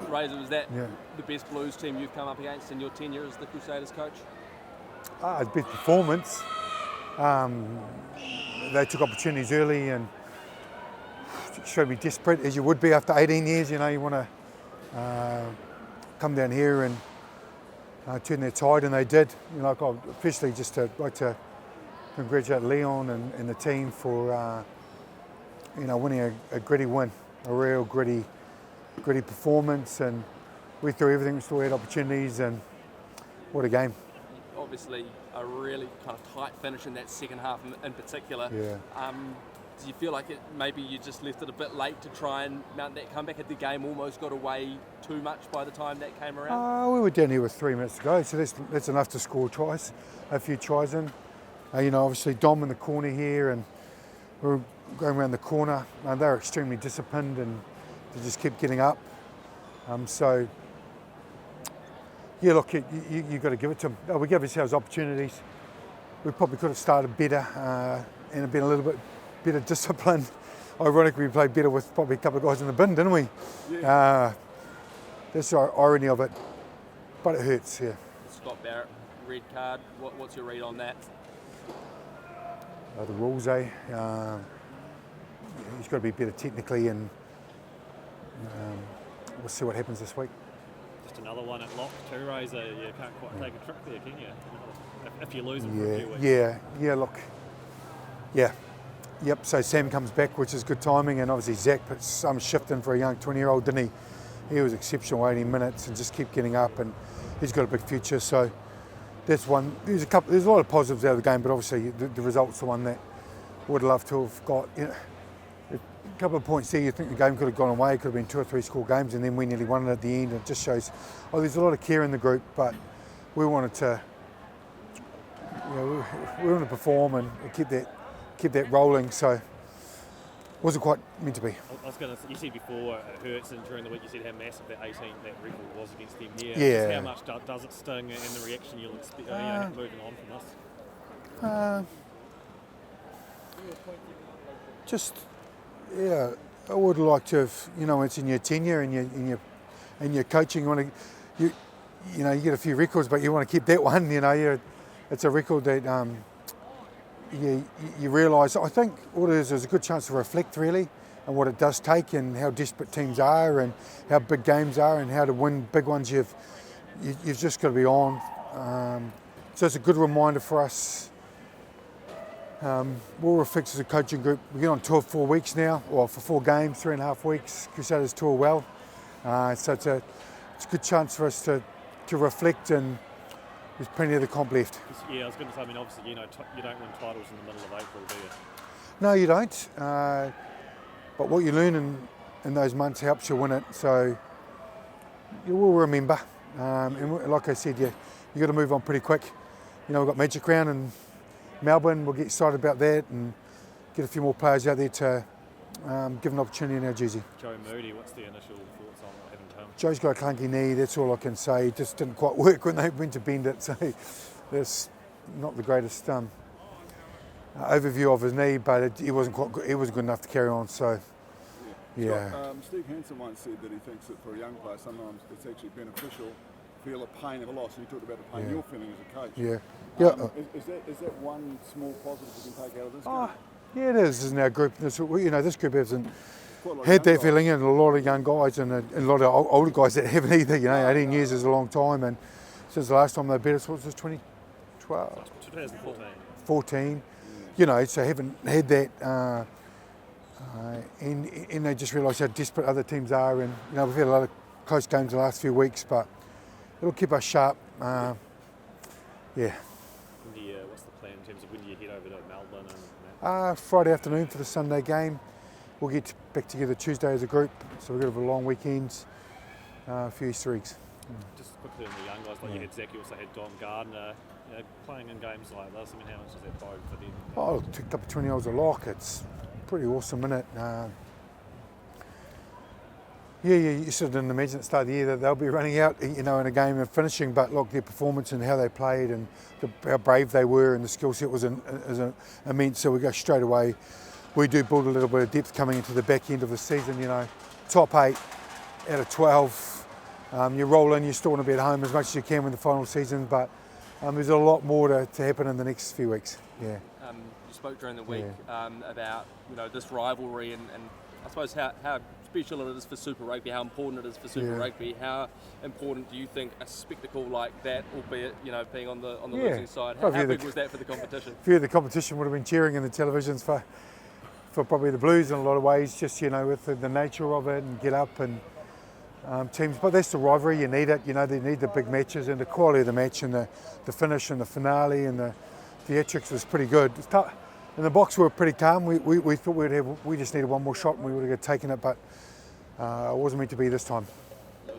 Razor, was that the best Blues team you've come up against in your tenure as the Crusaders coach? It's best performance. They took opportunities early and showed to be desperate, as you would be after 18 years. You know, you want to come down here and turn their tide, and they did. You know, I'd officially just like to congratulate Leon and the team for winning a gritty win, a real gritty performance, and we threw everything. We still had opportunities, and what a game. Obviously, a really kind of tight finish in that second half in particular. Yeah. Do you feel like maybe you just left it a bit late to try and mount that comeback? Had the game almost got away too much by the time that came around? We were down here with 3 minutes to go, so that's enough to score twice, a few tries in. Obviously Dom in the corner here, and we were going around the corner. They were extremely disciplined, and they just kept getting up. Yeah, look, you got to give it to them. We gave ourselves opportunities. We probably could have started better and have been a little bit better disciplined. Ironically, we played better with probably a couple of guys in the bin, didn't we? Yeah. That's the irony of it, but it hurts, yeah. Scott Barrett, red card. What's your read on that? The rules, he's got to be better technically, and we'll see what happens this week. Just another one at lock too, Razor. You can't quite take a trick there, can you? If you lose it for a few weeks. Yeah, look. Yeah. Yep, so Sam comes back, which is good timing, and obviously Zach put some shift in for a young 20-year-old, didn't he? He was exceptional, 80 minutes, and just kept getting up, and he's got a big future, so that's one. There's a lot of positives out of the game, but obviously the result's the one that would love to have got. A couple of points there, you think the game could have gone away, it could have been 2 or 3 score games, and then we nearly won it at the end. It just shows, there's a lot of care in the group, but we wanted to, we wanted to perform and keep that rolling, so it wasn't quite meant to be. I was going to say, you said before it hurts, and during the week you said how massive that 18 that record was against them here. Yeah. How much does it sting, and the reaction you'll expect moving on from this? I would like to have, it's in your tenure and your coaching. You get a few records, but you want to keep that one. It's a record that you realise. I think all it is a good chance to reflect really on what it does take, and how desperate teams are, and how big games are, and how to win big ones. You've just got to be on. So it's a good reminder for us. We'll reflect as a coaching group. We've been on tour 4 weeks now, or for 4 games, 3.5 weeks. Crusaders tour well, so it's a good chance for us to reflect, and there's plenty of the comp left. Yeah, I was going to say, obviously, you don't win titles in the middle of April, do you? No, you don't. But what you learn in those months helps you win it. So you will remember. And like I said, you got to move on pretty quick. We've got Magic Round in Melbourne. We'll get excited about that and get a few more players out there to give an opportunity in our jersey. Joe Moody, what's the initial thoughts on having come? Joe's got a clunky knee, that's all I can say. It just didn't quite work when they went to bend it, so that's not the greatest overview of his knee, but he wasn't quite good. He wasn't good enough to carry on, so yeah. Scott, Steve Hansen once said that he thinks that for a young player sometimes it's actually beneficial to feel the pain of a loss, and you talked about the pain you're feeling as a coach. Is that one small positive you can take out of this game? Yeah, it is in our group. This group hasn't had that feeling, and a lot of young guys and a lot of older guys that haven't either. 18 years is a long time, and since the last time they beat us, what was this, 2012? 2014. So haven't had that, and they just realise how desperate other teams are, and we've had a lot of close games the last few weeks, but it'll keep us sharp. What's the plan in terms of when do you head over to Melbourne? Friday afternoon for the Sunday game. We'll get back together Tuesday as a group, so we're going to have a long weekend, a few Easter eggs. Just quickly on the young guys, like you had Zach, you also had Dom Gardner, playing in games like this. How much does that bode for them? Oh, picked up 20 hours a lock. It's pretty awesome, isn't it? You sort of didn't imagine at the start of the year that they'll be running out, in a game and finishing. But look, their performance and how they played and how brave they were, and the skill set was immense. So we go straight away. We do build a little bit of depth coming into the back end of the season. Top 8 out of 12 You roll in, you still want to be at home as much as you can with the final season, but there's a lot more to happen in the next few weeks. Yeah. You spoke during the week about this rivalry and I suppose how special it is for Super Rugby, how important it is for Super Rugby. How important do you think a spectacle like that, albeit being on the losing side, how big was that for the competition? A few of the competition would have been cheering in the televisions for probably the Blues in a lot of ways, just with the nature of it and get up and teams. But that's the rivalry, you need it. They need the big matches, and the quality of the match and the finish and the finale and the theatrics was pretty good. In the box we were pretty calm. We thought we just needed one more shot and we would have taken it, but it wasn't meant to be this time.